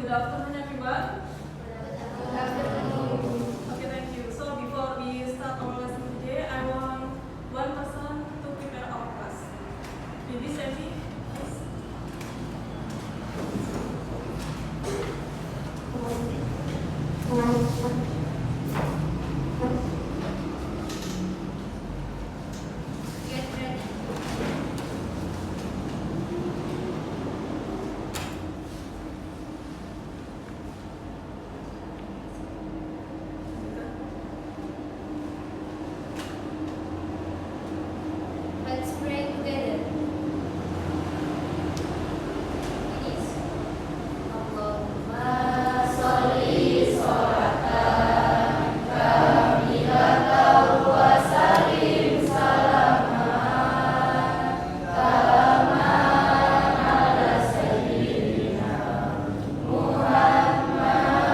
good afternoon everyone. Good afternoon. Okay, thank you. So before we start our lesson today, I want one person to prepare our class. Maybe Sandy, please. Get ready. Let's pray together. Please. Allahumma sholli sholatan kamilatan wa salim salaman taman ala sayyidina Muhammadin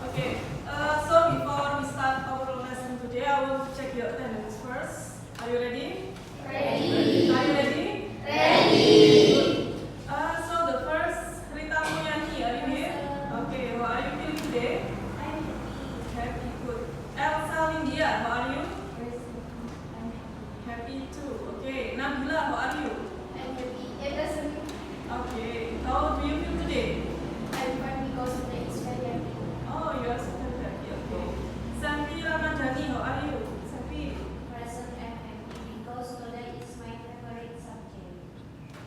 Okay, so before we start our lesson today, I want to check your attendance first. Are you ready? Ready. Are you ready? Ready. So the first, Rita Muyani, are you here? Okay, how are you feeling today? Happy, good. Elsa Lindia, how are you? Happy too. Okay, Nabila, how are you? Okay, how do you feel today? Oh, you are super happy. Okay. Safi Ramadhani, how are you? Safi,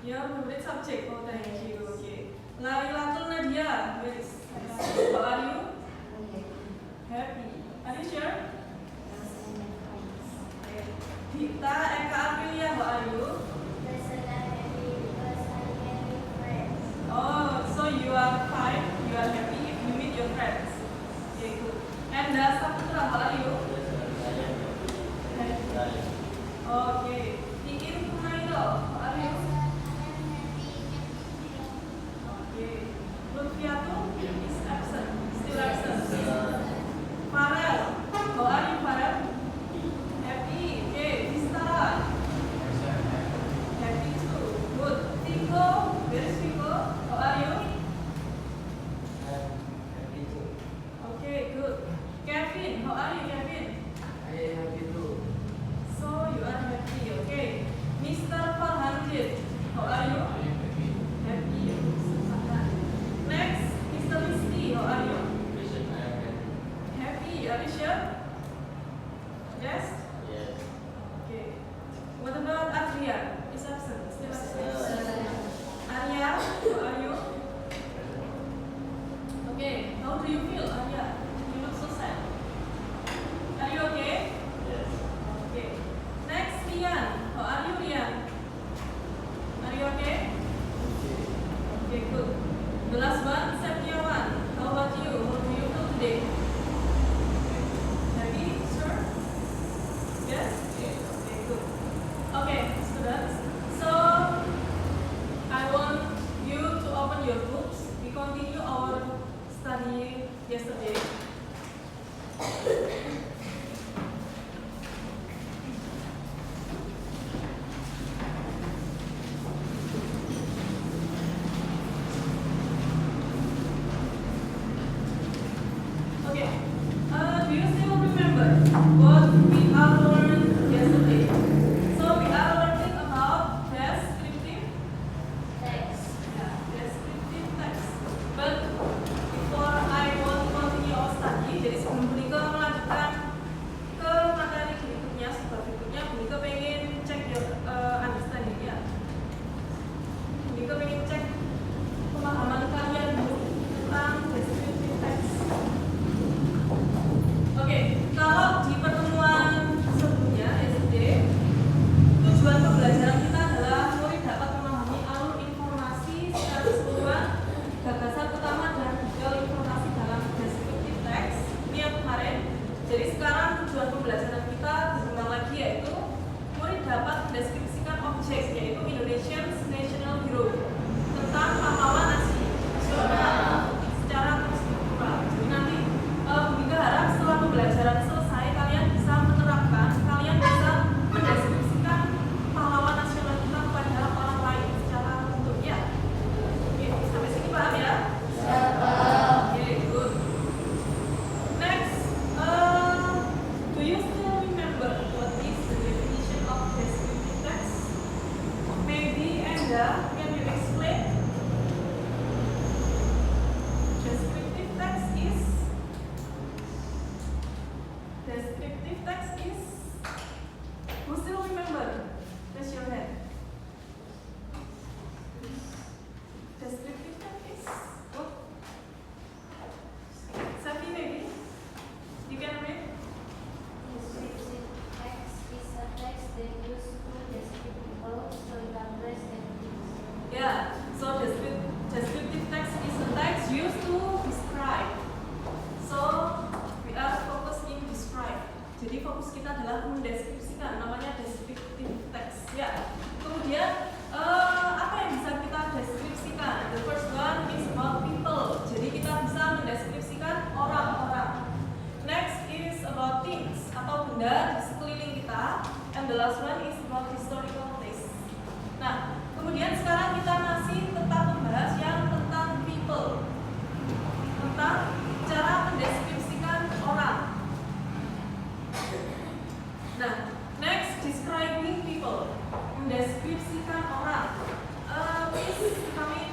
your favorite subject. Oh, thank you. Okay. Lailatul Nadia, where is? How are you? Happy. Are you sure? Okay. Dita Eka Aprilia, how are you? Oh, so you are fine. You are happy if you meet your friends. Okay, good. And Saputra, how are you? Okay. Ikin Kumairo, how are you? Okay. Lutfiatu is absent. Still absent. Farel, how are you, Farel? Happy. Okay. Vistara. Happy too. Good. Tiko, where is Tiko? How are you? Okay, good. Kevin, how are you, Kevin? So you are happy. Dita, can you explain? Descriptive text is who still remember? Raise your hand. Descriptive text is what? Safi maybe? You can read? Descriptive text is a text that used to describe people, historical place, and things. Yeah, so descriptive text is a text used to describe. So we are focused in describe. Jadi fokus kita adalah mendeskripsikan, namanya descriptive text. Ya. Kemudian apa yang bisa kita deskripsikan? The first one is about people. Jadi kita bisa mendeskripsikan orang-orang. Next is about things atau benda di sekeliling kita. And the last one is about historical place. Nah, kemudian sekarang kita masih tetap membahas yang tentang people, tentang cara mendeskripsikan orang. Nah, next describing people, mendeskripsikan orang. Please kami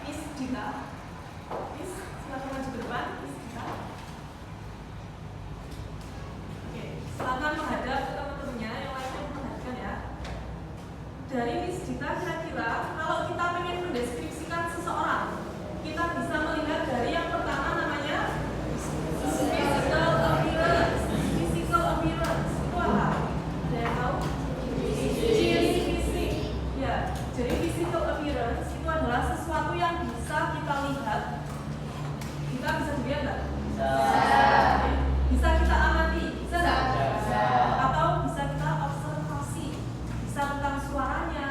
Miss Dita, Miss silakan maju ke depan, Miss Dita. Oke, silakan menghadap ke teman-temannya, yang lainnya menghadapkan ya. Dari Miss Dita, kira-kira kalau kita pengen mendeskripsikan seseorang, kita bisa melihat dari yang pertama namanya physical appearance. Physical appearance itu apa? Ada yang tahu? Ciri fisik. Ya, jadi physical appearance itu adalah sesuatu yang bisa kita lihat. Kita bisa dilihat nggak? Oke. Bisa kita amati? Bisa nggak? Atau bisa kita observasi? Bisa tentang suaranya.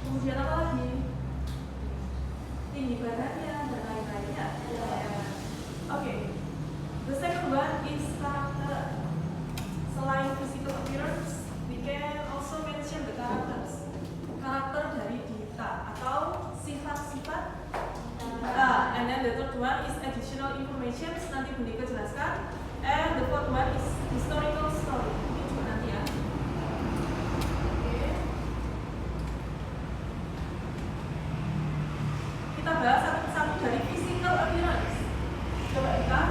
Kemudian apa lagi? Tinggi badannya dan lain-lainnya. Oke. The second one is character. Selain physical appearance, we can also mention the characters. Karakter dari Dita atau sifat-sifat. And then the third one is additional information. Nanti Bundika jelaskan. And the fourth one is historical story. Ini juga nanti ya. Oke. Kita bahas satu-satu dari physical appearance. Coba kita.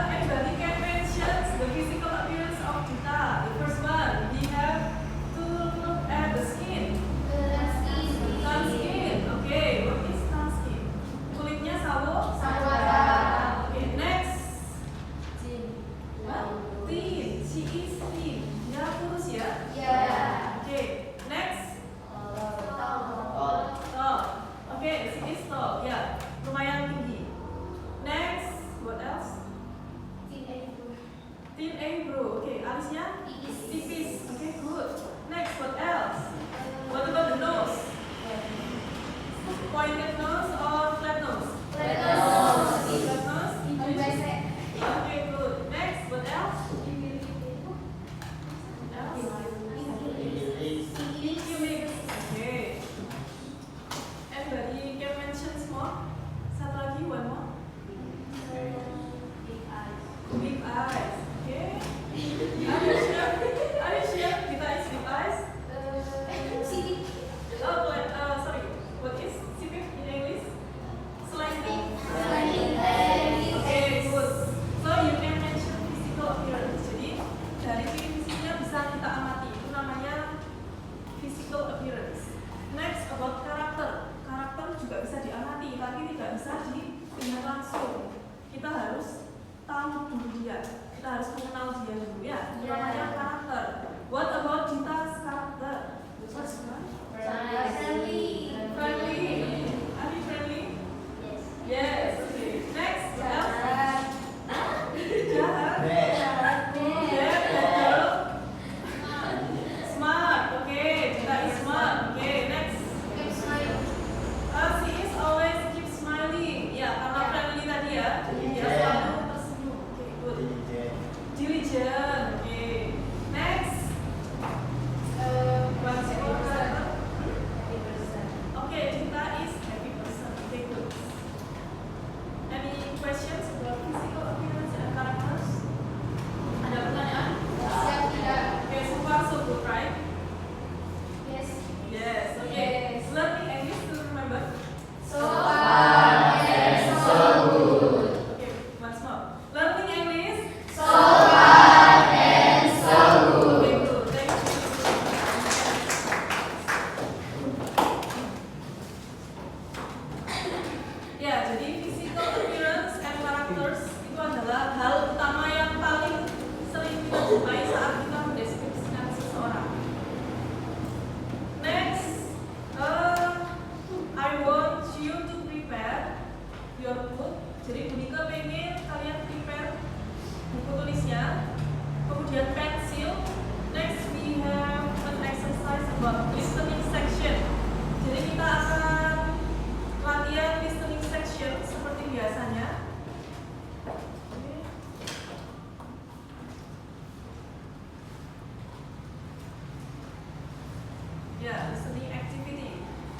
Anybody can mention the physical appearance of Dita. The first one, we have to look at the skin. Sun skin. Okay, what is sun skin? Kulitnya sawo. Sawo. Okay, next.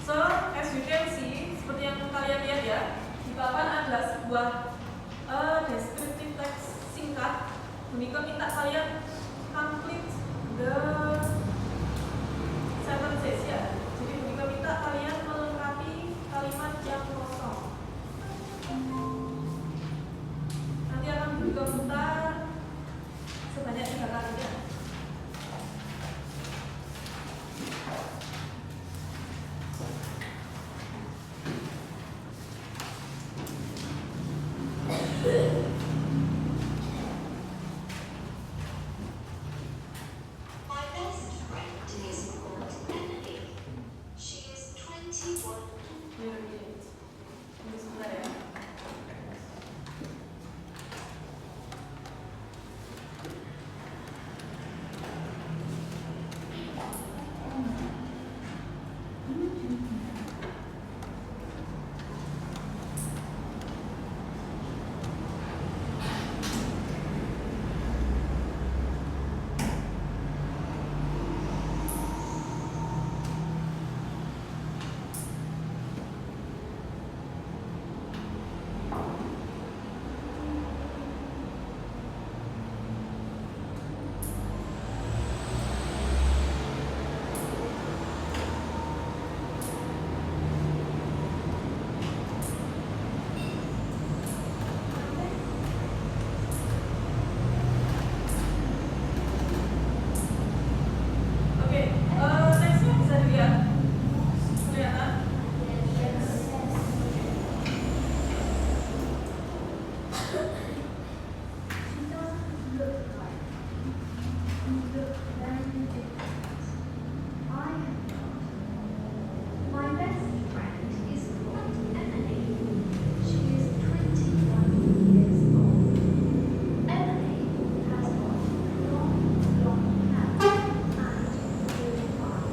So, as you can see, seperti yang kalian lihat ya, di papan adalah sebuah descriptive text singkat. Monika minta kalian complete the sentences ya. Jadi Monika minta kalian melengkapi kalimat yang kosong. Nanti akan Monika putar sebanyak 3 kali ya. My best friend is called Emily. She is 21. Ini sebentar ya. Oke, teksnya bisa dilihat. Kelihatan? My best friend is called Emily. She is 21 years old. Emily has got long blonde hair and blue eyes. She is tall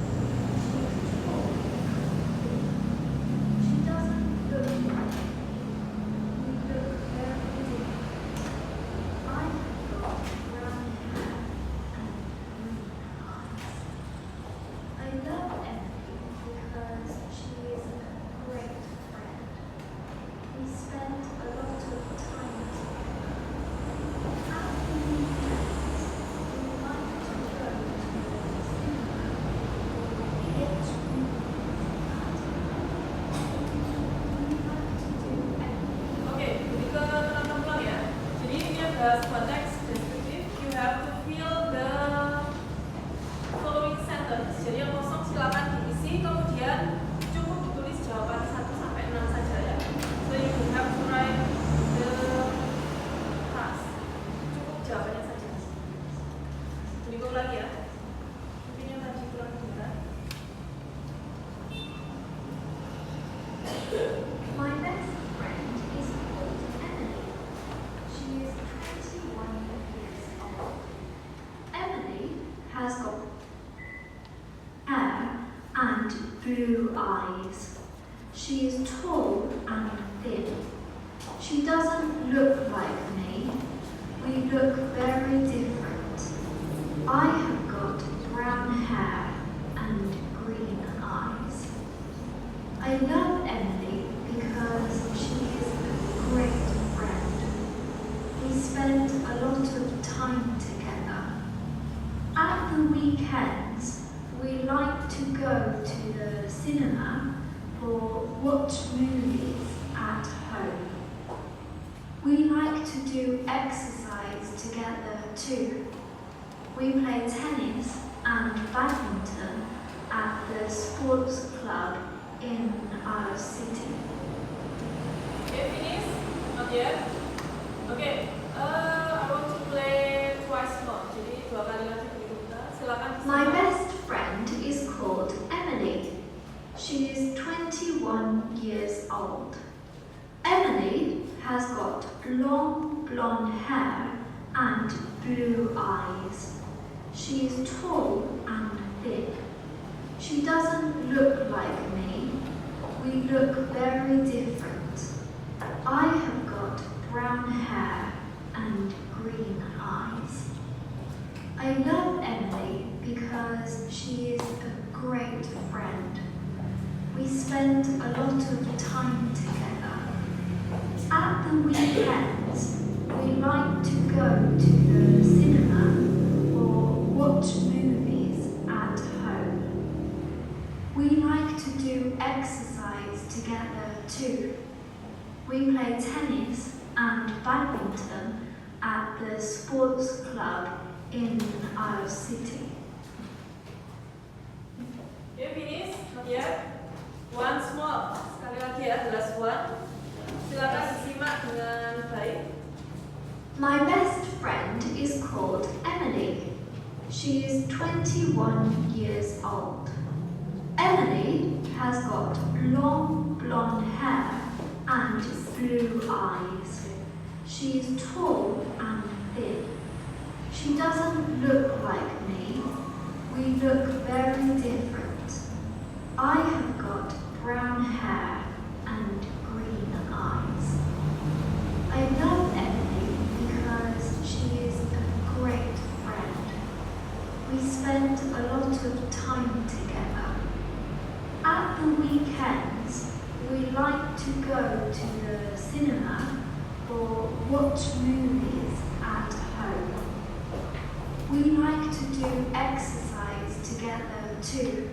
and thin. She doesn't look like me. We look very different. I have got brown hair and green eyes. I love Emily because she is a great friend. We spend a lot of time together. At the weekends, we like to go to the cinema or watch movies at home. We like to do anything. Oke, Monika terangkan ulang ya. Jadi ini adalah sebuah teks deskriptif. You have to fill the following sentence. Jadi yang kosong silakan diisi, kemudian cukup ditulis jawaban 1 sampai 6 saja ya. So you have to write the task. Cukup jawabannya saja. Monika lagi ya. Mungkin yang tadi kurang dengar. My best friend is called Emily. She is 21 years old. Emily has got hair and blue eyes. She is tall and thin. She doesn't look like me. We look very different. I have got brown hair and green eyes. I love Emily because she is a great friend. We spend a lot of time together. At the weekends, we like to go to the cinema or watch movies at home. We like to do exercise together too. We play tennis and badminton at the sports club in our city. Okay, finish? Not yet? Okay, I want to play twice more. Jadi 2 kali lagi begitu kita. Silakan. My best friend is called Emily. She is 21 years old. Emily has got long blonde hair and blue eyes. She is tall and thin. She doesn't look like me. We look very different. I have got brown hair and green eyes. I love Emily because she is a great friend. we spend a lot of time together. At the weekends, we like to go to the cinema or watch movies at home. We like to do exercise together too. We play tennis and badminton at the sports club in our city. You finish? Not yet? Once more. Sekali lagi ya, the last one. Silakan disimak dengan baik. My best friend is called Emily. She is 21 years old. Emily has got long blonde hair and blue eyes. She is tall and thin. She doesn't look like me. We look very different. I have got brown hair and green eyes. I love Emily because she is a great friend. We spend a lot of time together. At the weekends, we like to go to the cinema or watch movies at home. We like to do exercise together too.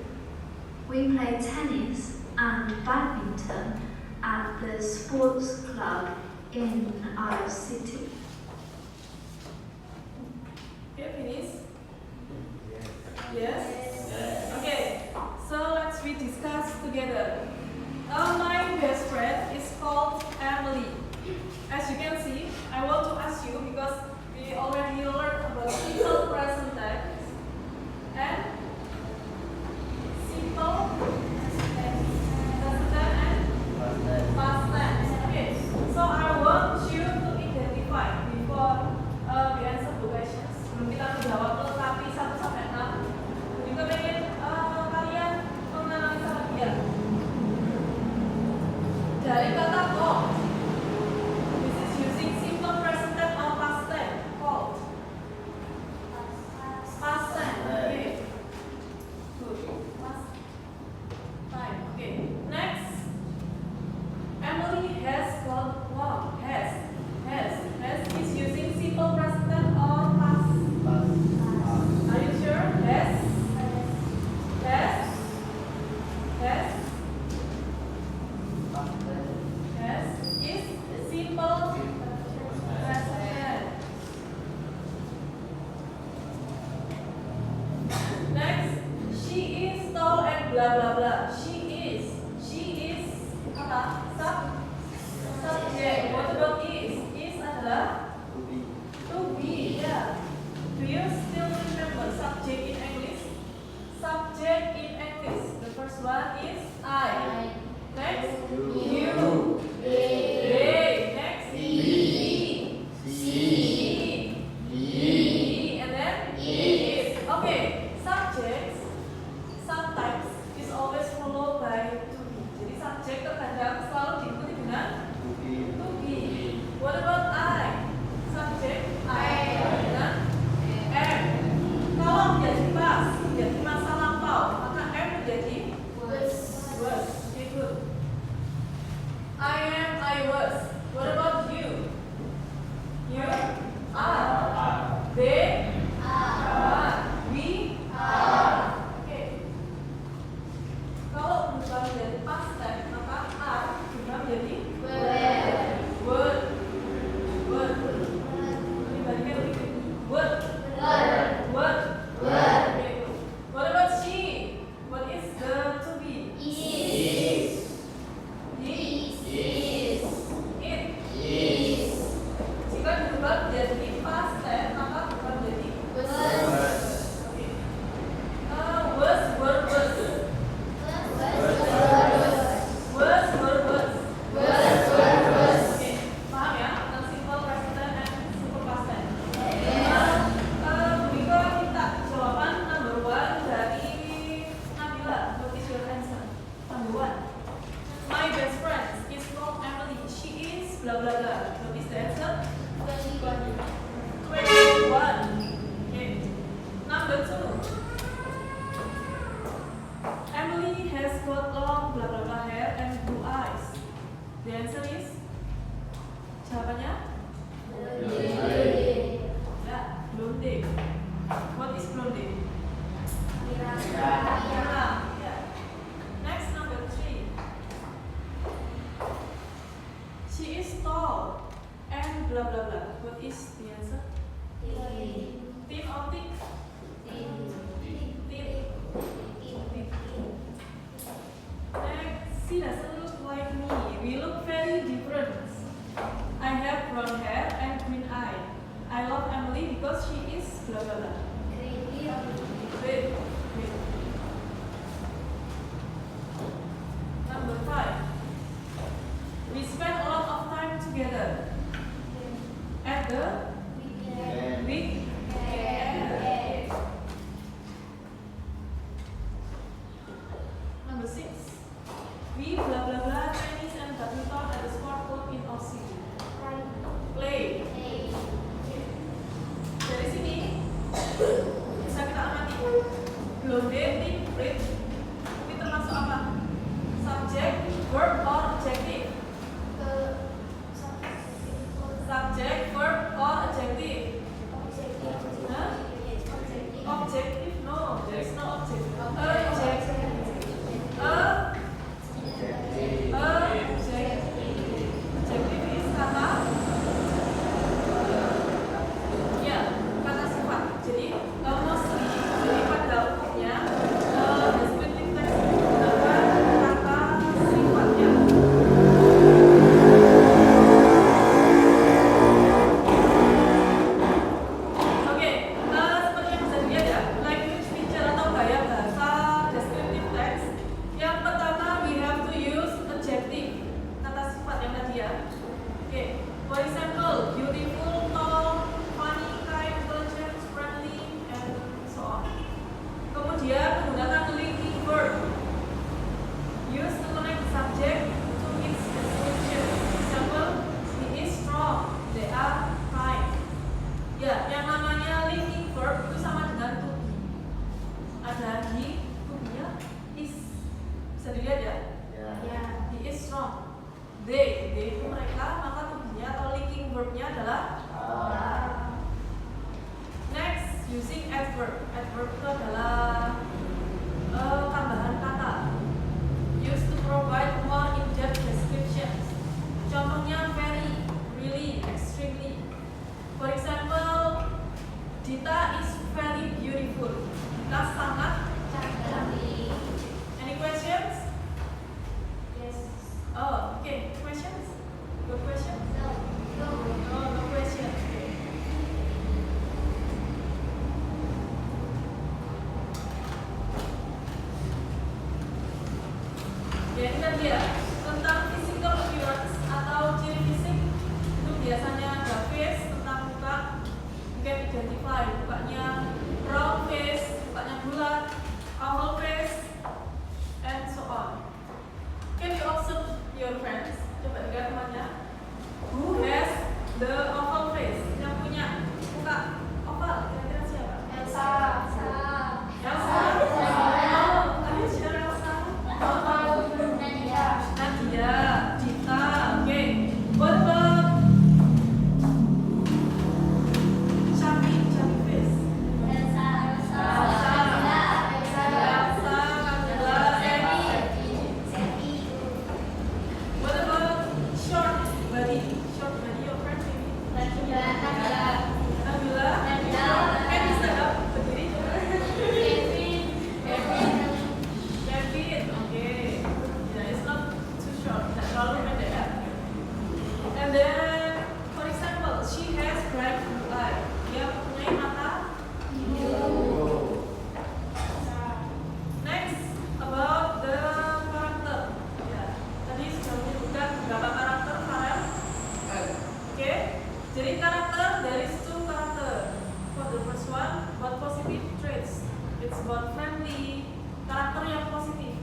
We play tennis and badminton at the sports club in our city. You finish? Yes? Okay, so let's we discuss together. My best friend is called Emily. As you can see, I want to ask you because we already learned about simple present tense and simple present tense and past tense. Okay, so I want you to identify before we answer the questions. Sebelum kita menjawab lengkapi 1 sampai 6. Juga pengen kalian menganalisa lagi ya. Dari kata called, this is using simple present tense or past tense. Called. Past tense. Okay. Good. Past time. Okay. Next. Emily has got wow. Has is using simple present tense or past. Are you sure? Has. Is simple present tense. Next, she is tall and blah blah blah. She is apa? Subject. What about is? Is adalah to be. Yeah. Do you still remember subject in English? Subject in English. The first one is I. Next, you. They. Next, he. And then is. Okay. Subjects sometimes is always followed by to be. Jadi subjek terkadang selalu diikuti dengan to be. What about I? Subject I dengan am. Kalau menjadi past, menjadi masa lampau, maka am menjadi was. Okay, good. I am, I was. What about you? You are. They are. We are. Okay. Kalau berubah menjadi past tense, maka are berubah menjadi were. Dibandingkan dengan were. Okay. What about she? What is the to be? Is. It. Jika berubah menjadi past tense, maka berubah menjadi was. Okay. Was, were, was. Oke, paham ya tentang simple present tense and simple past tense. Biko minta jawaban number 1 dari Nabila. What is your answer? Number 1. My best friend is called Emily. She is blah blah blah. What is the answer? 21. Okay. Number 2. Emily has got long blah blah The answer is jawabannya ya, blonde. What is blonde? Yeah. Next, number 3. She is tall and blah blah blah. What is the answer? Thin or thick? Thin. Next, she doesn't look like me. We look very different. I have brown hair and green eye. I love Emily because she is blah blah blah. Wait. Number 5. We spend a lot of time together. At the weekend. Number 6. We blah blah blah tennis and badminton at the sport club in our city. Play. Dari sini bisa kita amati blonde, thin, red. Ini termasuk apa? Subject, verb, or adjective? Subject, verb, or adjective? Huh? Objective? No, there is no objective. Adjective is kata, ya, kata sifat. Jadi mostly, jadi pada umumnya descriptive text menggunakan kata sifatnya. Oke, seperti yang bisa dilihat ya, language feature atau gaya bahasa descriptive text. Yang pertama, we have to use adjective, kata sifat yang tadi ya. Oke, for example, beautiful, tall, funny, kind, intelligent, friendly, and so on. Kemudian menggunakan linking verb. Use to connect the subject to its description. Example, he is strong, they are kind. Ya, yang namanya linking verb itu sama dengan to be. Ada he, to be-nya is. Bisa dilihat ya? He is strong. They itu mereka, maka to be-nya atau linking verb-nya adalah Next, using adverb. Adverb itu adalah tambahan kata. Used to provide more in-depth descriptions. Contohnya very, really, extremely. For example, Dita is very beautiful. Dita sangat cantik. Any questions? Oh, okay. Questions? Good questions? No question. Okay. Ya, ini tadi ya tentang physical appearance atau ciri fisik. Itu biasanya ada face tentang muka. You can identify mukanya round face, mukanya bulat, oval face, and so on. Can you observe your friends? Coba lihat temannya. Who has the oval face? Yang punya muka oval, kira-kira siapa? Elsa. Oh, are you sure Elsa? Nadia, Dita, okay. What about Shami face? Elsa, Camila, Emi. What about short body? Short body, your friend maybe? Nabila. Can you stand up? Berdiri coba. Kevin, okay. Yeah, it's not too short. Tidak terlalu pendek ya. And then, for example, she has bright blue eye. Dia mempunyai mata biru. Next, about the character. Ya, tadi sudah menyebutkan beberapa karakter Farel. Oke, jadi karakter dari two karakter. For the first one, about positive traits. It's about friendly, karakter yang positif.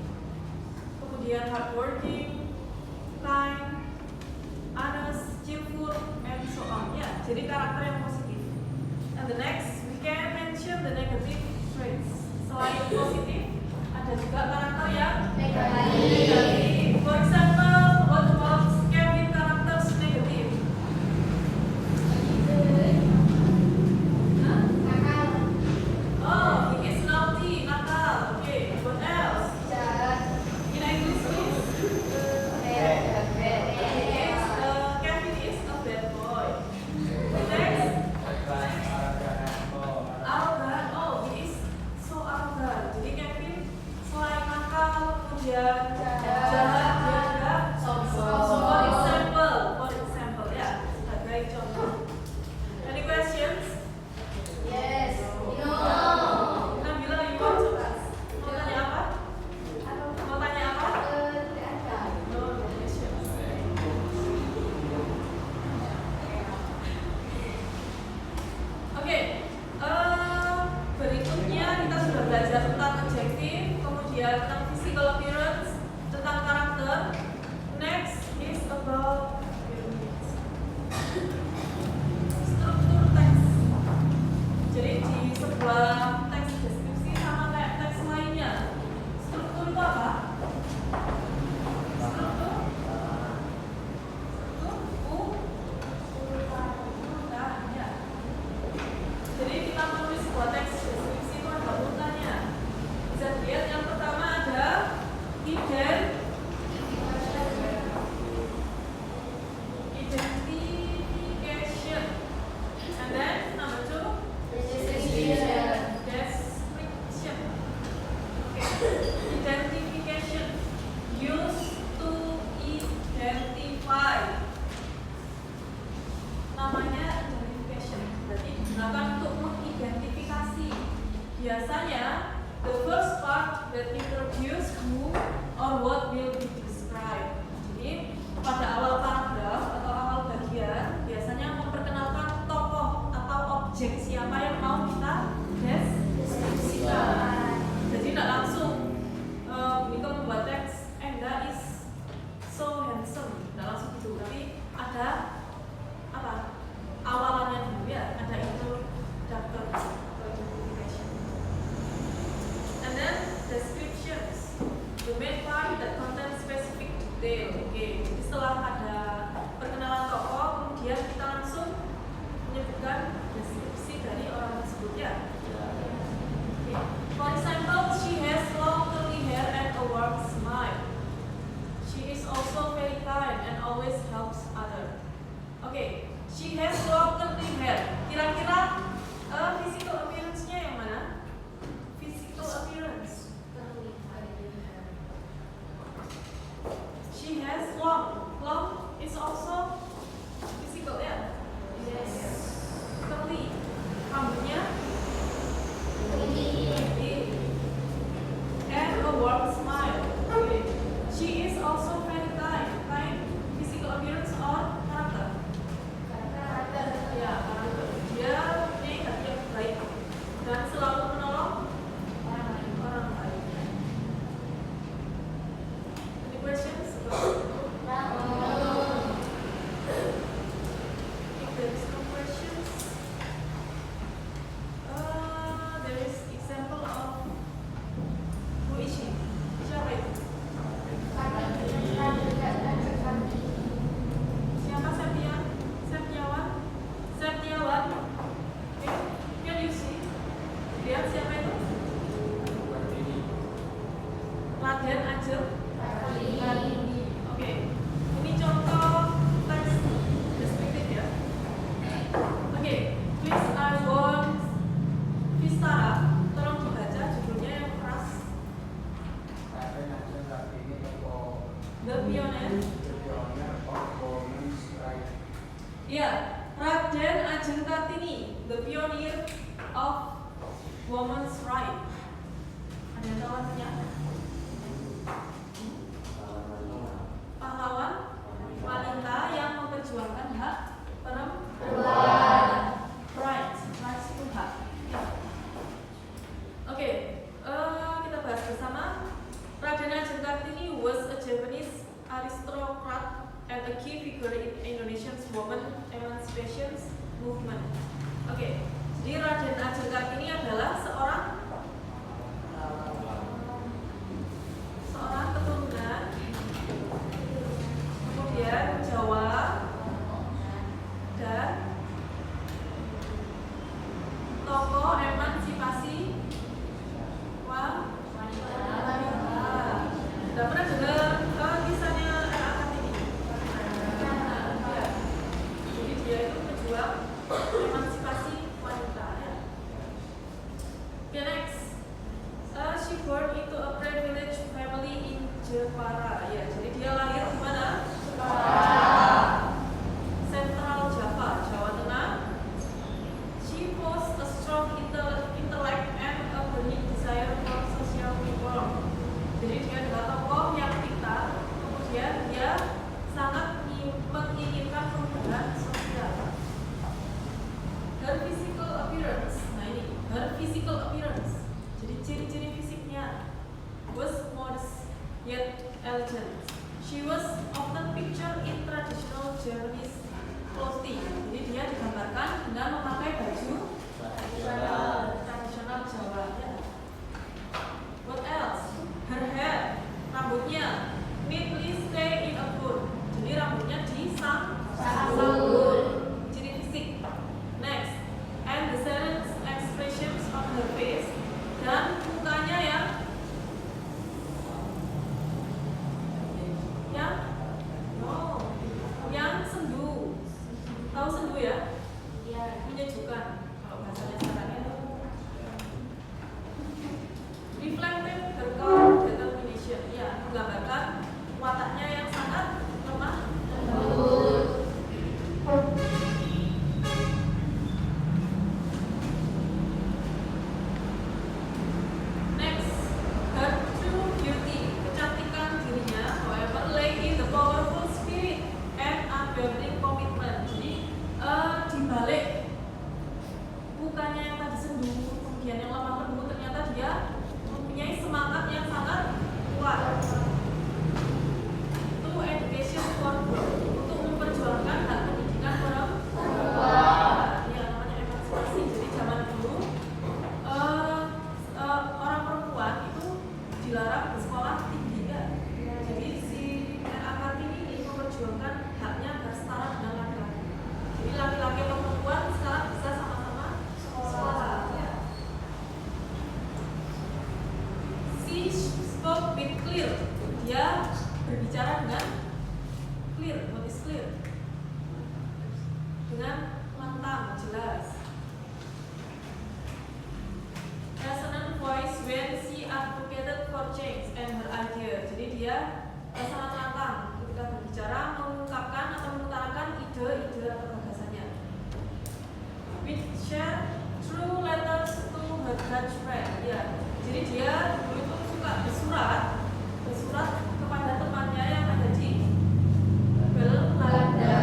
Kemudian hardworking, kind, honest, cheerful, and so on. Ya, jadi karakter yang positif. And the next, we can mention the negative traits. Selain positif, ada juga karakter yang negatif. For example, what about jahat, dia enggak sombong. For example ya, sebagai contoh. Any questions? Yes. No. Nabila, you want to ask? Mau tanya apa? Mau tanya apa? Tidak ada. No questions. Oke, berikutnya kita sudah belajar tentang adjective, kemudian tentang physical appearance, tentang karakter. Next is about struktur teks. Jadi di sebuah teks deskripsi sama kayak teks lainnya, struktur itu apa? Struktur urutannya. Jadi kita menulis sebuah teks deskripsi itu ada urutannya. Bisa dilihat yang pertama ada identification, and then number 2 description. Okay. Identification, used to identify. Namanya identification, berarti digunakan untuk mengidentifikasi. Biasanya the first part that introduce who or what will be described. Jadi pada awal paragraf atau awal bagian biasanya memperkenalkan tokoh atau objek siapa yang mau kita deskripsikan. Jadi tidak langsung begitu membuat teks, Enda is so handsome, tidak langsung gitu, tapi ada apa? Awalannya dulu ya, ada introductor atau identification. And then descriptions, the main part that contains specific detail. Oke, jadi setelah ada perkenalan tokoh, kemudian kita langsung menyebutkan deskripsi dari orang tersebut ya. Okay. For example, she has long curly hair and a warm smile. She is also very kind and always helps others. Oke, she has long curly hair. Kira-kira physical appearance-nya yang mana? Physical appearance. She has long. Long is also physical ya? Yes. Curly. Rambutnya? And a warm smile. Okay. She is also very kind. Kind, physical appearance or karakter? Ya, karakter. Dia punya hati yang baik dan selalu menolong orang lain. Any questions? If there is no questions, there is example of who is she? Siapa itu? Siapa Septian? Septiawan? Septiawan? Okay. Can you see? Lihat siapa itu? Raden Ajeng Kartini. Oke. Ini contoh teks deskriptif ya. Oke. Please I want Vistara. Tolong dibaca judulnya yang keras. The Pioneer. Iya, Raden Ajeng Kartini, the pioneer of women's right. Ada yang tahu artinya? Pahlawan wanita yang memperjuangkan hak perempuan. Rights itu hak. Ya. Oke, kita bahas bersama. Raden Ajeng Kartini was a Japanese aristocrat and a key figure in Indonesia's women emancipation movement. Oke, jadi Raden Ajeng Kartini adalah seorang keturunan, kemudian Jawa dan tokoh emansipasi wanita. Udah pernah dengar kisahnya R.A. Kartini? Ya. Jadi dia itu pejuang emansipasi wanita ya. Okay, next. She born into a privileged family in Jepara. Ya, jadi dia lahir di mana? Central Java, Jawa Tengah. She was a strong intellect and a burning desire for social reform. Jadi dia adalah tokoh yang pintar, kemudian dia sangat menginginkan perubahan sosial. Her physical appearance, nah ini, her physical appearance. Jadi ciri-ciri fisiknya was modest yet elegant. She was often pictured in traditional Japanese clothing. Jadi dia digambarkan dengan memakai baju tradisional Jawa. Ya. What else? Her hair, rambutnya neatly stay in a bun. Jadi rambutnya disambul. Ciri fisik. Next, and the silent expressions of her face, dan mukanya yang sendu. Tahu sendu ya? Menyejukkan kalau bahasanya sekarang ya. Reflected her calm determination, ya, menggambarkan wataknya yang sangat lemah lembut. Next, her true beauty, kecantikan dirinya, however, lay in the powerful spirit and unwavering commitment. Jadi di balik mukanya yang tadi sendu, kemudian yang lemah lembut, ternyata dia mempunyai semangat yang sangat kuat. To education for girls, untuk memperjuangkan hak pendidikan perempuan. Ya, namanya emansipasi. Jadi zaman dulu orang perempuan itu dilarang bersekolah tinggi ya. Jadi si N.A. Kartini ini memperjuangkan haknya agar setara dengan laki-laki. Jadi laki-laki atau perempuan sekarang bisa sama-sama sekolah. Ya. She spoke with clear. Dia berbicara dengan clear. What is clear? Dengan lantang, jelas. Resonant voice when she advocated for change and her idea. Jadi dia sangat lantang ketika berbicara, mengungkapkan atau mengutarakan ide-ide atau gagasannya. With share through letters to her Dutch friend. Ya, jadi dia dulu itu suka bersurat kepada temannya yang ada di Belanda.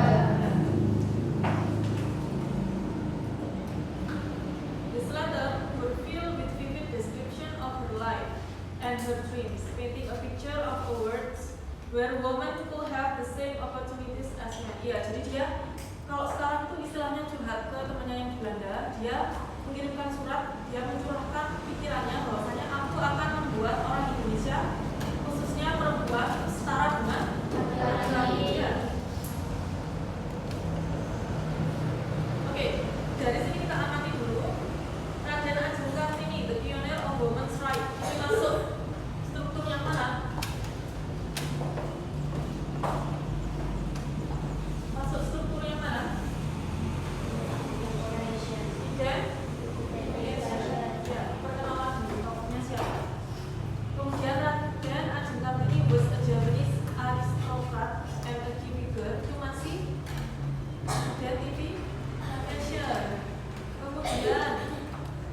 This letter were filled with vivid description of her life and her dreams, painting a picture of a world where women could have the same opportunities as men. Ya, jadi dia kalau sekarang itu istilahnya curhat ke temannya yang di Belanda, dia mengirimkan surat, dia mencurahkan pikirannya bahwasanya aku akan membuat orang Indonesia, khususnya perempuan, setara dengan laki-laki. Ya. Oke, dari sini kita amati dulu. Raden Ajeng Kartini, the pioneer of women's rights, ini masuk struktur yang mana? Masuk struktur yang mana? Dan ya, perkenalan dulu tokohnya siapa. Kemudian Raden Ajeng Kartini was a Japanese aristocrat and a key figure. Itu masih identification. Kemudian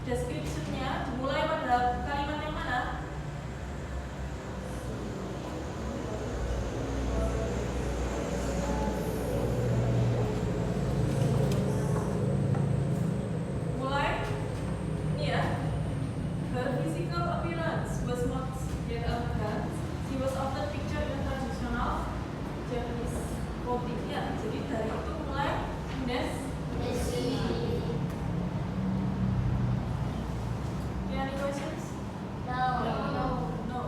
description-nya dimulai pada kalimat yang mana? Mulai ini ya. Her physical appearance was not yet elegant. She was often pictured in traditional Japanese clothing. Ya, jadi dari itu mulai Any questions? No.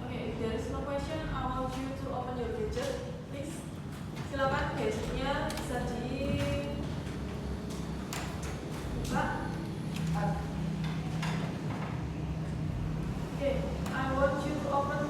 Okay, if there is no question, I want you to open your gadget, please. Silakan gadgetnya bisa dibuka. Okay, I want you to open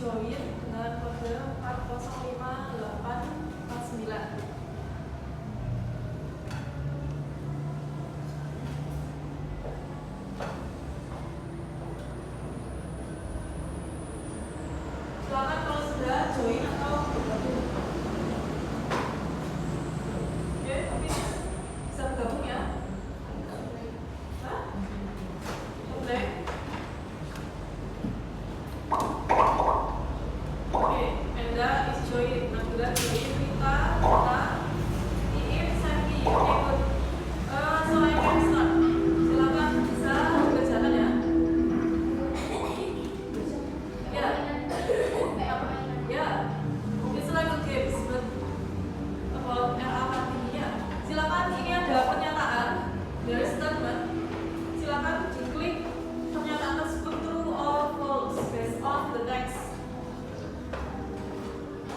join dengan kode 4058849. Silakan kalau sudah join atau bergabung. Oke, tapi bisa bergabung ya? Hah? Boleh? Oke, Enda is join. Nabila join, Rita, Iip, Sandy, ikut. So I can start. Silakan bisa berjalan ya. Ya. Ya, it's like a games, but about RA-nya. Silakan ini ada pernyataan dari statement. Silakan diklik pernyataan tersebut true or false based on the text.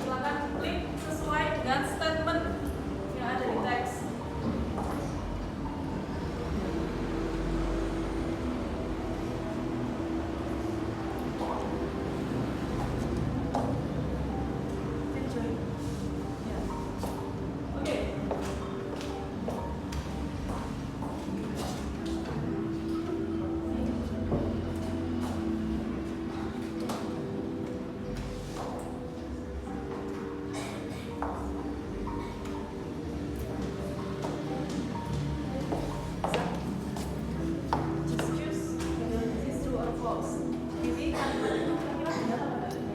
Silakan diklik sesuai dengan statement yang ada di teks. Enjoy. Ya. Oke. Just choose whether this is true or false. Pilih kalimat itu kira-kira benar atau tidak.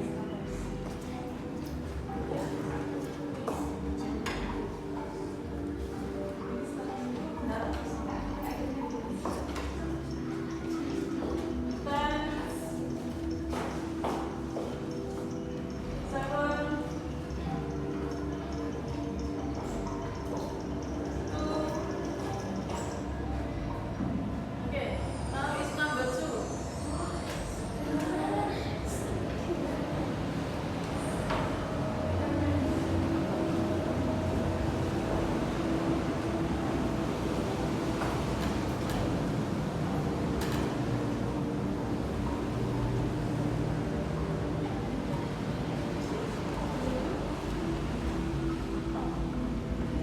Ya. Benar atau salah? 10, 9. Okay, now is number 2.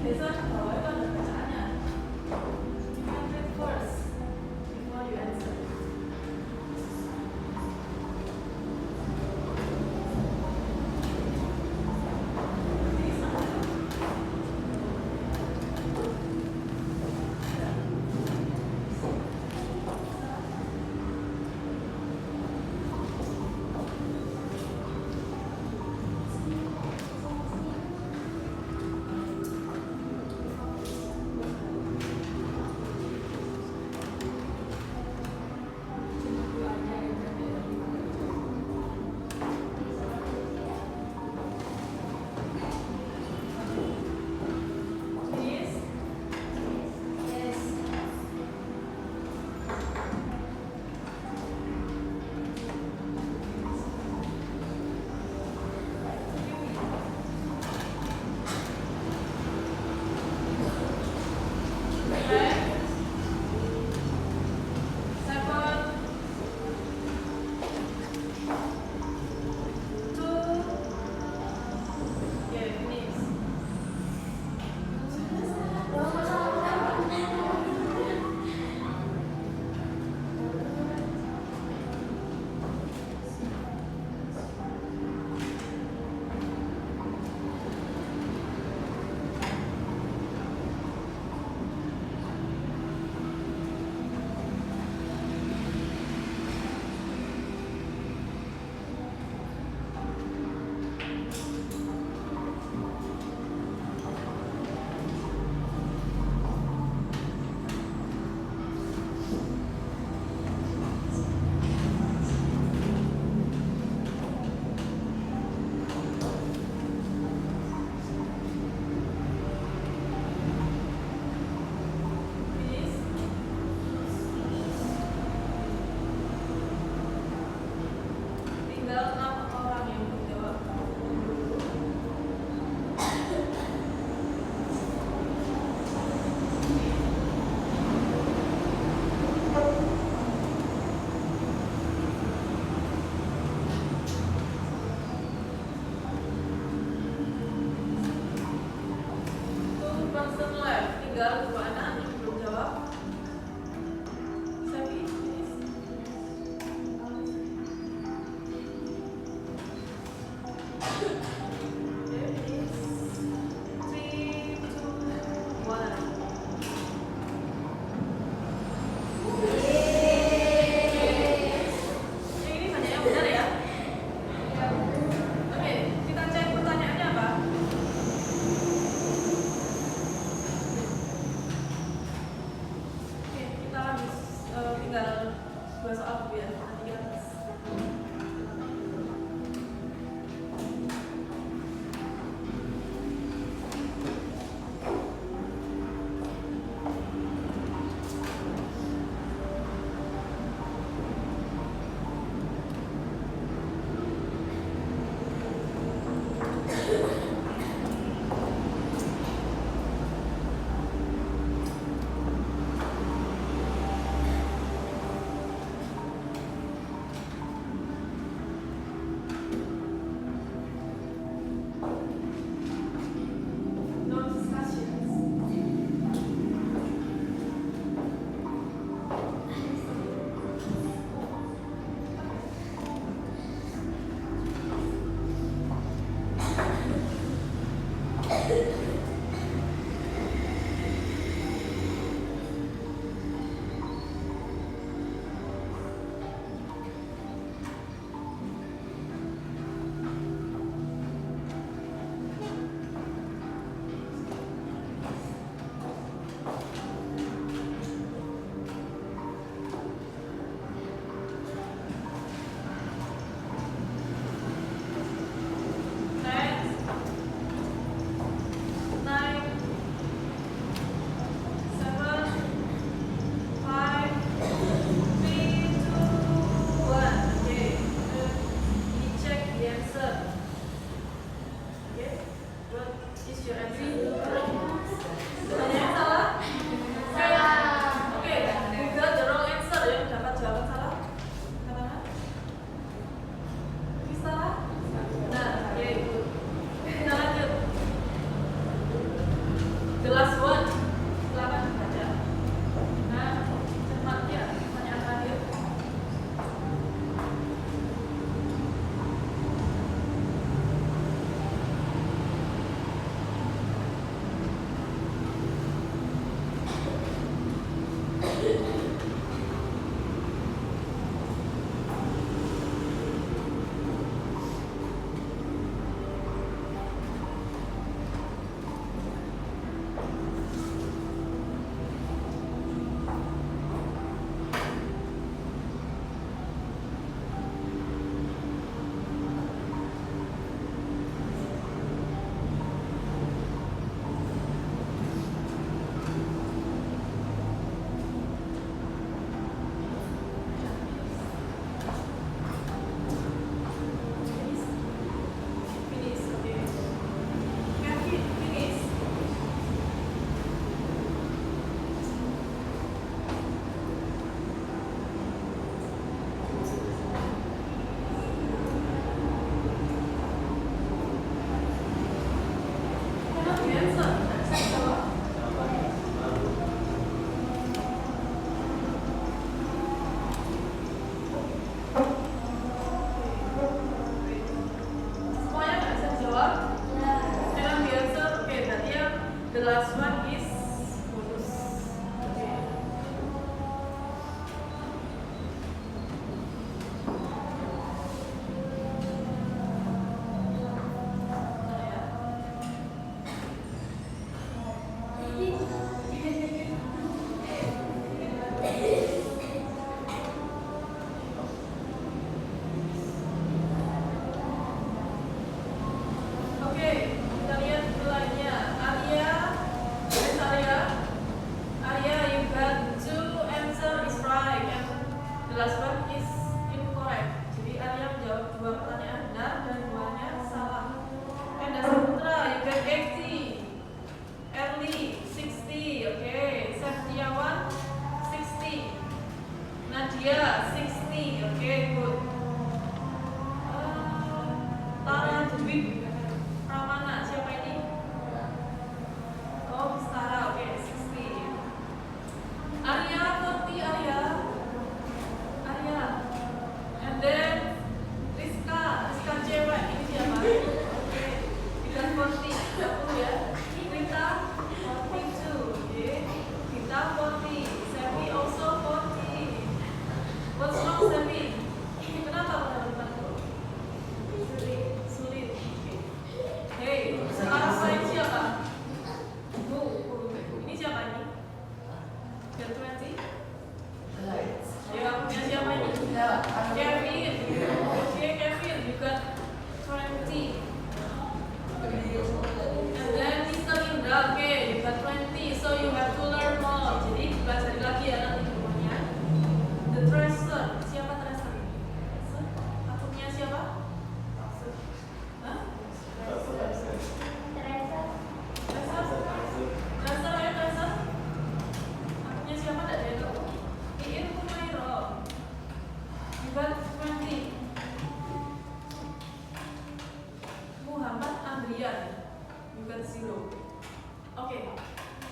Biasa bawah itu ada bacaannya. You can read first before you answer. Ini sama. person left. Tinggal 2 anak yang belum jawab. Sabi, finish. Okay, finish. 3, 2, 1. Yang ini banyak yang benar ya? Oke, kita cek pertanyaannya apa? Oke, kita lanjut, tinggal 2 soal dulu ya. Nanti kita tes. No discussions. Next. 9, 7, 5, 3, 2, 1. Okay. We check the answer. Okay. What is your answer? Banyak yang salah? Oke, Google the wrong answer ya. Dapat jawaban salah? Katakan. Ini salah? Benar. Oke, good. Kita lanjut. The last one. Silakan baca. Nah, cepat ya. Pertanyaan terakhir. Finish, okay. Kaki, finish. Kenapa biasa? Saya jawab. Semuanya nggak bisa dijawab? Dengan the answer, oke, berarti yang the last one is bonus. Oke. Nah, ya. Oke, kita lihat nilainya. Alia,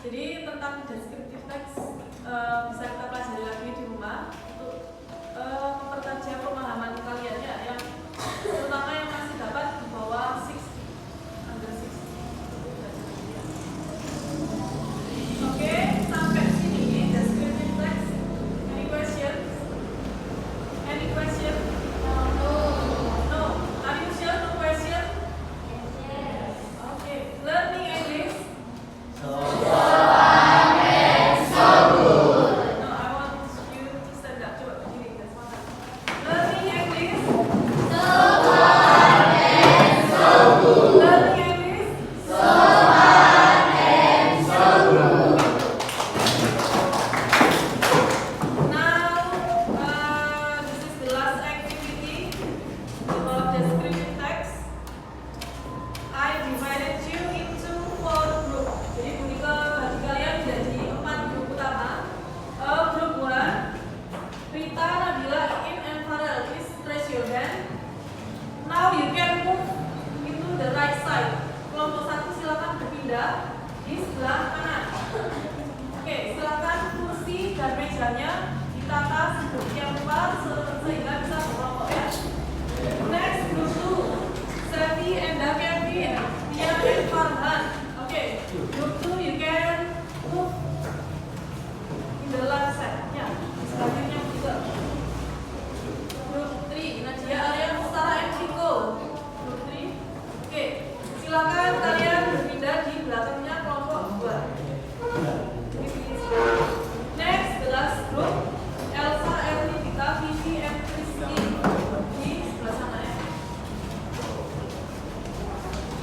Jadi tentang descriptive text bisa kita pelajari lagi di rumah untuk mempertajam pemahaman kalian ya, yang terutama yang masih dapat di bawah 60, under 60. Oke, sampai sini descriptive text. Any questions? Any question? No. Are you sure? No question? Okay. Learning English. No, I want you to stand up. Coba berdiri, that's one time. Learning English. Learning English. Now, this is the last activity about descriptive text. I divided you into 4 group. Jadi Bunika bagi kalian menjadi 4 grup utama. Group 1, Rita, Nabila, Iin, and Farel. Please raise your hand. Now you can move into the right side. Kelompok 1 silakan berpindah di sebelah kanan. Oke, silakan kursi dan mejanya ditata sedemikian rupa sehingga bisa berkelompok ya. Next, group 2, Sevi, Enda, Kevin, Tia, and Farhan. Okay, group 2 you can move in the left side. Ya, selanjutnya juga. Group 3, Nadia, Arya, Mustara, and Chico. Group 3. Oke, silakan kalian berpindah di belakangnya kelompok 2. Next, the last group, Elsa, Ernie, Dita, Vivi, and Christy. Di sebelah sana ya.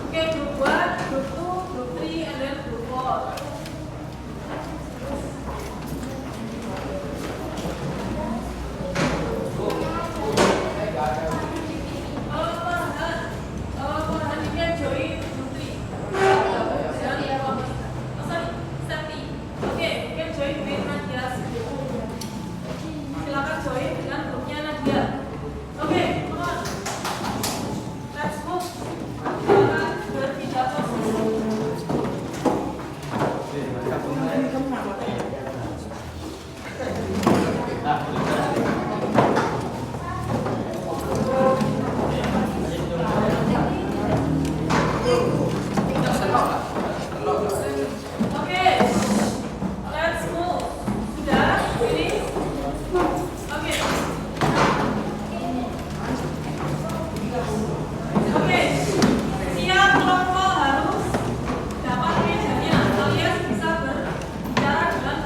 Oke, group 1, group 2, group 3, and then group 4. Farhan, you can join group 3. Sorry, Oke, you can join with Nadia's group. Silakan join dengan grupnya Nadia. Oke, come on. Let's move. Silakan berpindah posisi. Oke, let's move. Sudah, finish. Oke. Oke, tiap kelompok harus dapat mejanya alias bisa berbicara dengan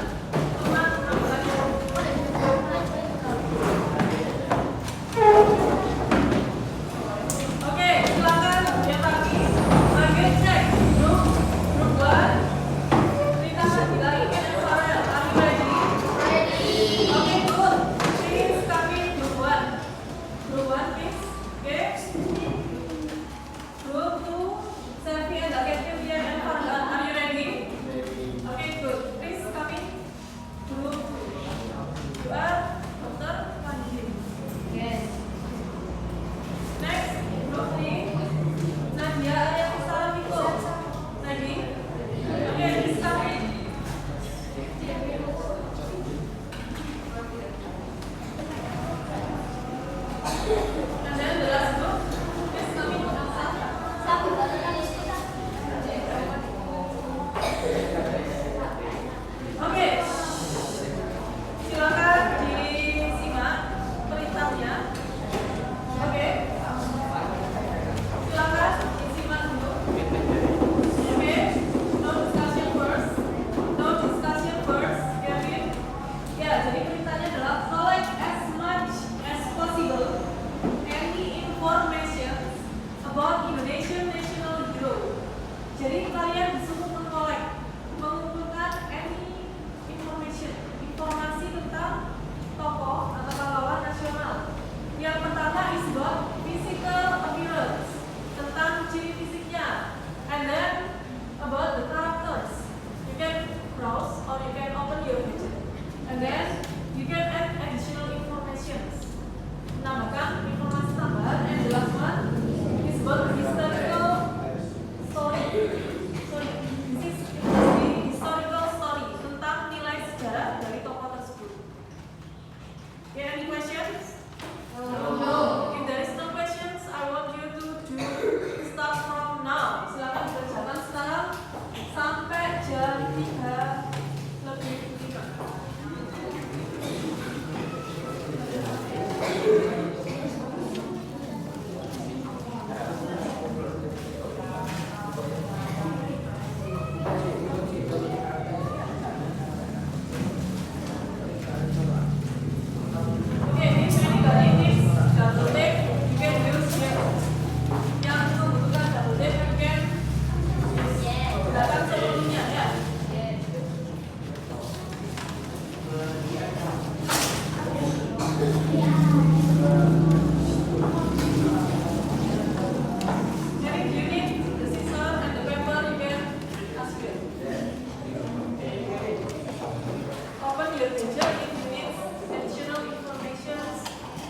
your measure if you need additional information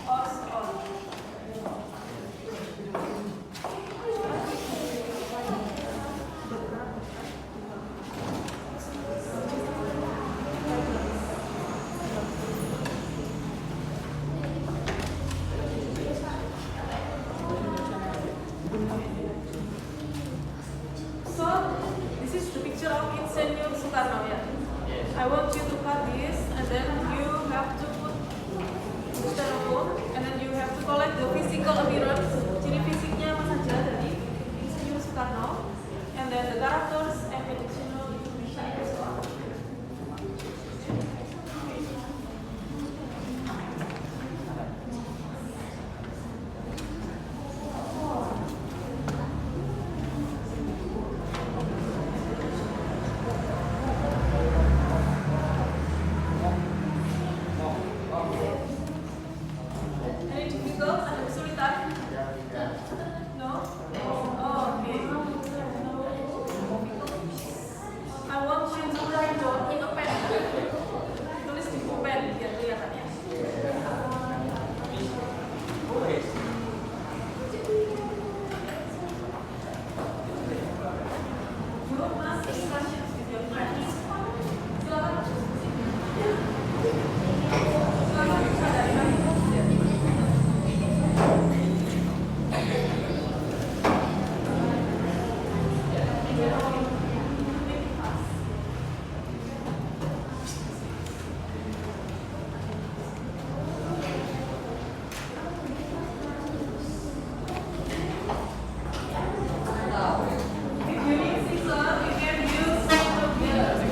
or so on. So this is the picture of Insinyur Soekarno, ya. I want you to cut this, and then you have to put the styrofoam, and then you have to collect the physical appearance, ciri fisiknya apa saja dari Insinyur Soekarno, and then the characters and additional information and so on. Any difficult? Ada kesulitan? No? Oh, okay. I want you to write down in a pen. Tulis di pen biar kelihatan ya. You must discussions with your friends. Silakan. Silakan sadari lagi. If you need scissors, you can use scissors here.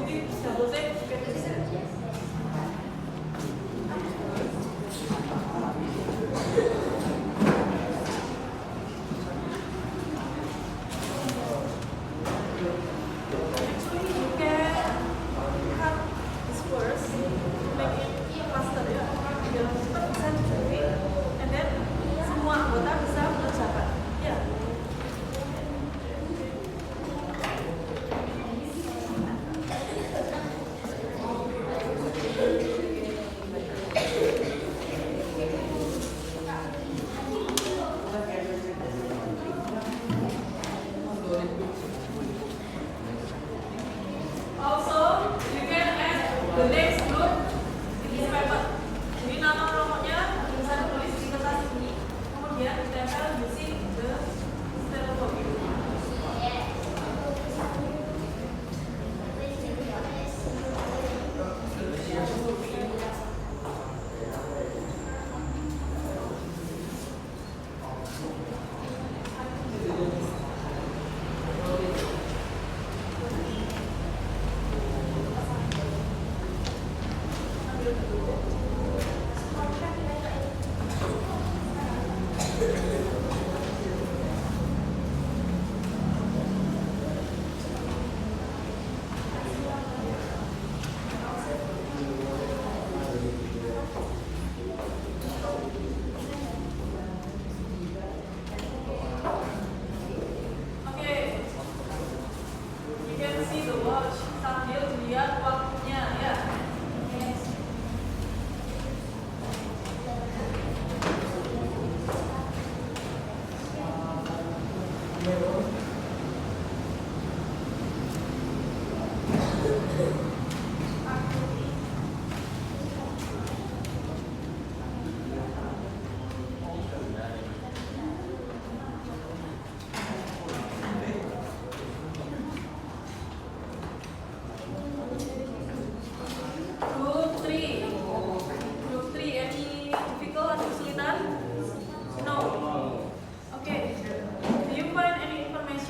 If you double take, you can use it. Actually, you can cut this first, make it faster ya, biar cepat bisa dicuci, and then semua anggota bisa mengerjakan. Ya. Also, you can add the next group in this paper. Jadi nama kelompoknya bisa ditulis di kertas ini, kemudian ditempel using the styrofoam. Okay, you can see the watch sambil dilihat waktunya ya. Information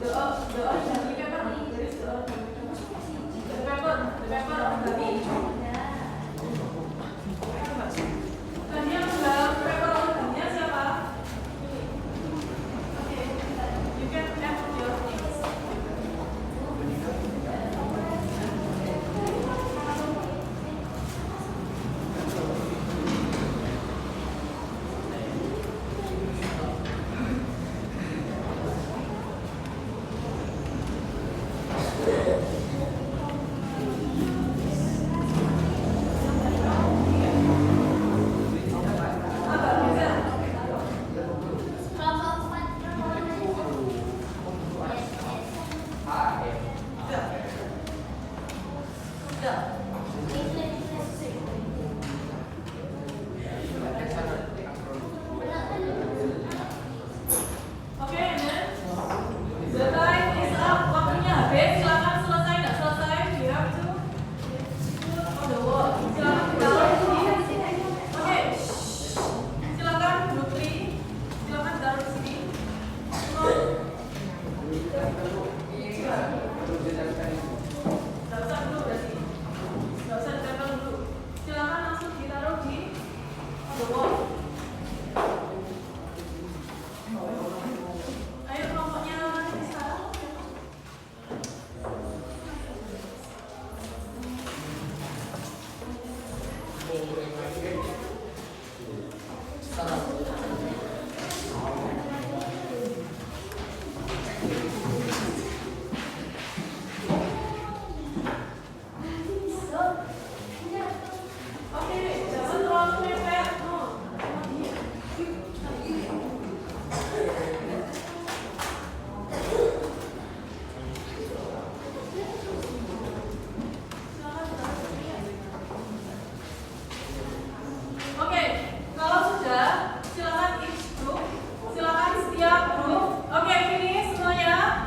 the origami paper. Where is the origami paper? The paper origami. Dan yang dalam paper origaminya siapa? Oke, you can add your names. Agak beda. Sudah. Oke, then the time is up. Waktunya habis. Silakan selesai, nggak selesai. You have to on the wall. Silakan ditaruh di sini. Oke. Silakan Putri. Silakan taruh di sini. Nggak usah dulu berarti. Nggak usah ditempel dulu. Silakan langsung ditaruh di on the wall. Ayo kelompoknya sekarang. Oke, jangan terlalu mepet. Oke, kalau sudah, silakan each group, silakan setiap grup. Oke, finish semuanya.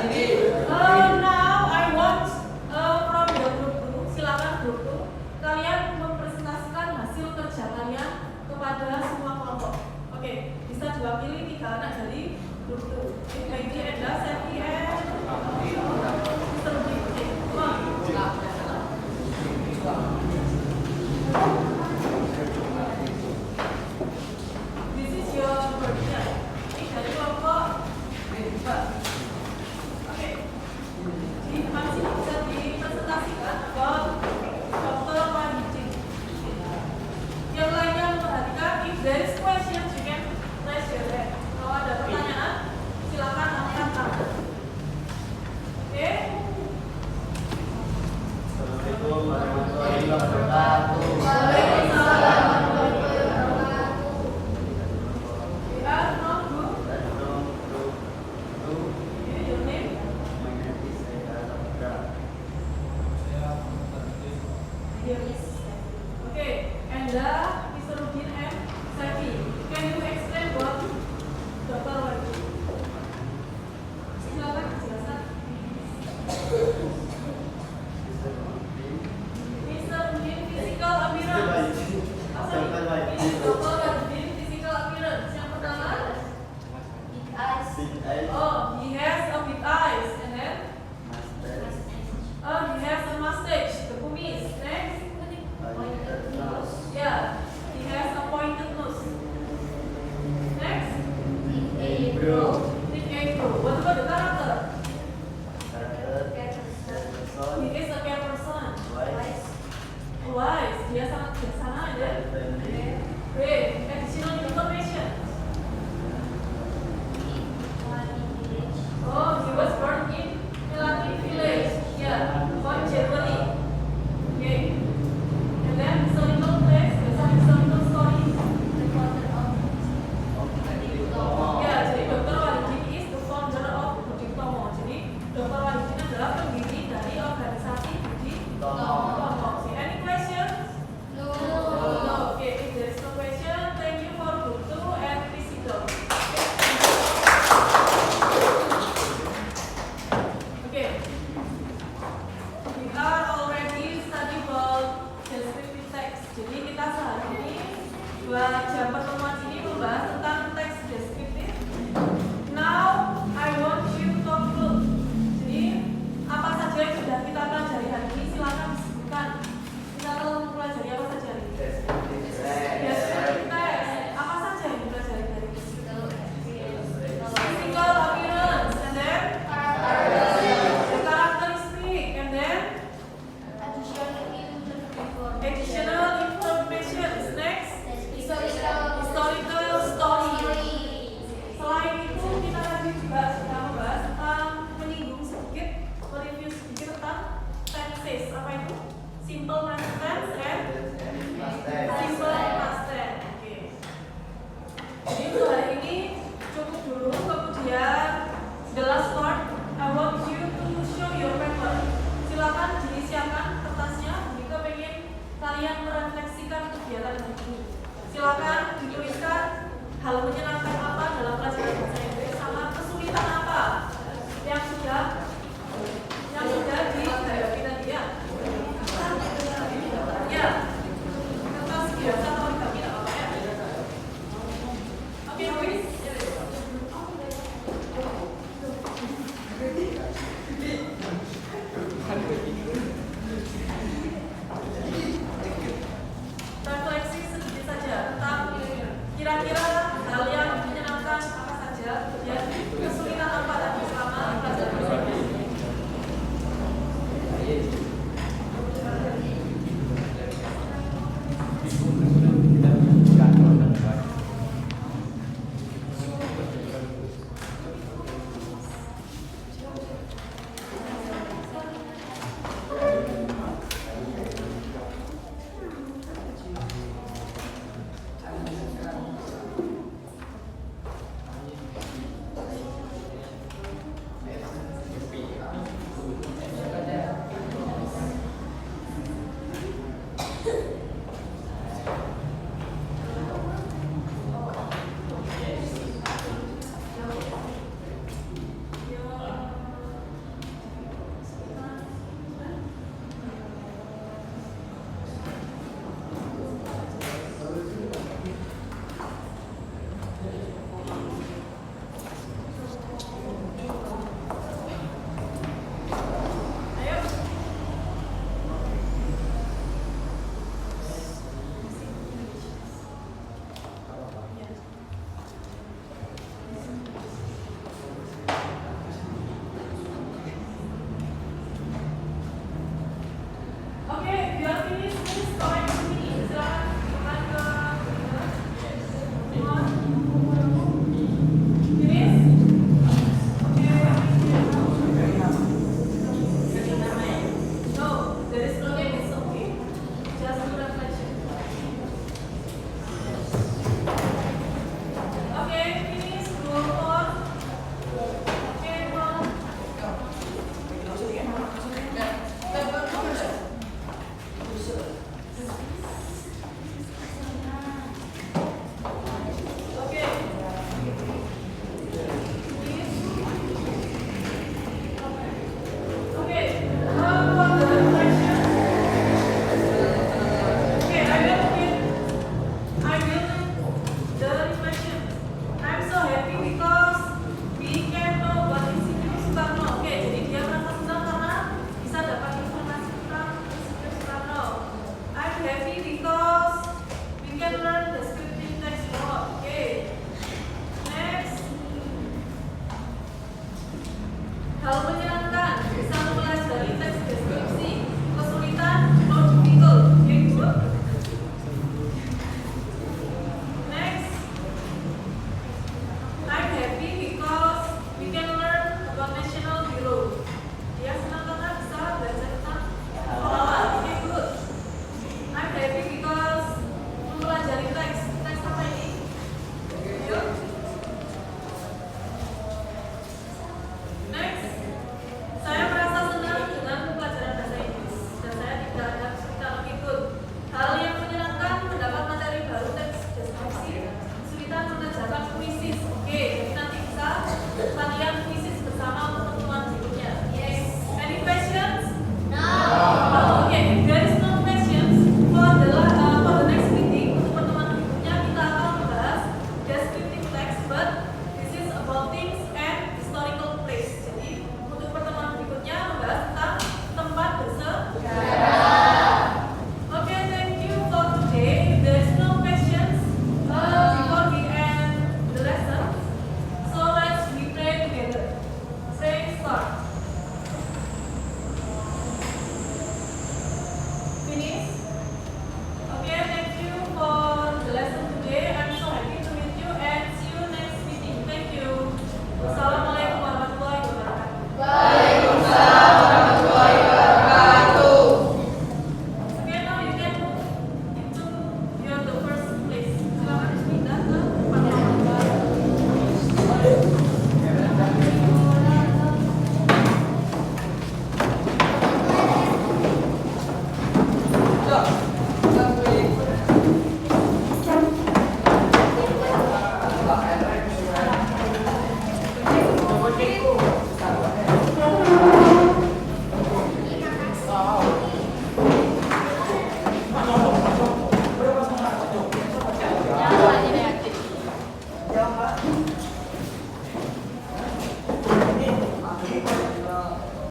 Now I want from the group 2, silakan group 2, kalian mempresentasikan hasil kerja kalian kepada semua kelompok. Oke, bisa diwakili 3 anak dari group 2. Baby, Enda, Sevi, and Mr. Rudy. Oke, this is your group. Ini dari kelompok B2. Oke. Di depan sini bisa dipresentasikan ke Dr. Wahidin. Yang lainnya memperhatikan, if there is questions, you can raise your hand. Kalau ada pertanyaan, silakan angkat tangan. Oke? Assalamualaikum warahmatullahi wabarakatuh. Waalaikumsalam warahmatullahi wabarakatuh. We are from group. Okay, your name? Okay, Enda, Mr. Rudin, and Sevi. Can you explain what Dr. Wahidin? Silakan jelaskan. Mr. Rudin, physical appearance. Dr. Wahidin, physical appearance. Yang pertama, Big eyes. oh, he has a big eyes, and then, oh, he has a mustache, the kumis. Next, Pointed nose. yeah, he has a pointed nose. Next, Big Eyebrow. big eyebrow. What about the character? person. He is a care person. Wise. Wise, dia sangat bijaksana ya. Great. Additional information. Village. Oh, he was born in Melati Village. Yeah, on Germany. Okay. And then historical place, some historical story. Reporter of Ya, jadi Dr. Wahidin is the founder of Budi Utomo. Jadi Dr. Wahidin adalah pendiri dari organisasi Budi Utomo. Any questions? No. No. Okay, if there is no question, thank you for group 2 and physical. Okay. We are already study about descriptive text. Jadi kita sehari ini 2 jam pertemuan ini membahas tentang teks deskriptif. Now I want you to conclude. Jadi apa saja yang sudah kita pelajari hari ini silakan disebutkan. Kita telah mempelajari apa saja hari ini? Descriptive text. Apa saja yang dipelajari hari ini? Physical appearance, and then the characteristic, and then additional information. Next, historical story. Selain itu kita tadi juga sudah membahas tentang menyinggung sedikit, mereview sedikit tentang tenses. Apa itu? Simple present tense and simple past tense. Oke. Jadi untuk hari ini cukup dulu. Kemudian the last part, I want you to show your paper. Silakan disiapkan kertasnya jika pengen kalian merefleksikan kegiatan hari ini. Silakan dituliskan hal menyenangkan apa dalam pelajaran bahasa Inggris sama kesulitan apa yang sudah dihadapi tadi ya. Ya, kertas biasa atau tidak apa-apa ya. Oke, Luis.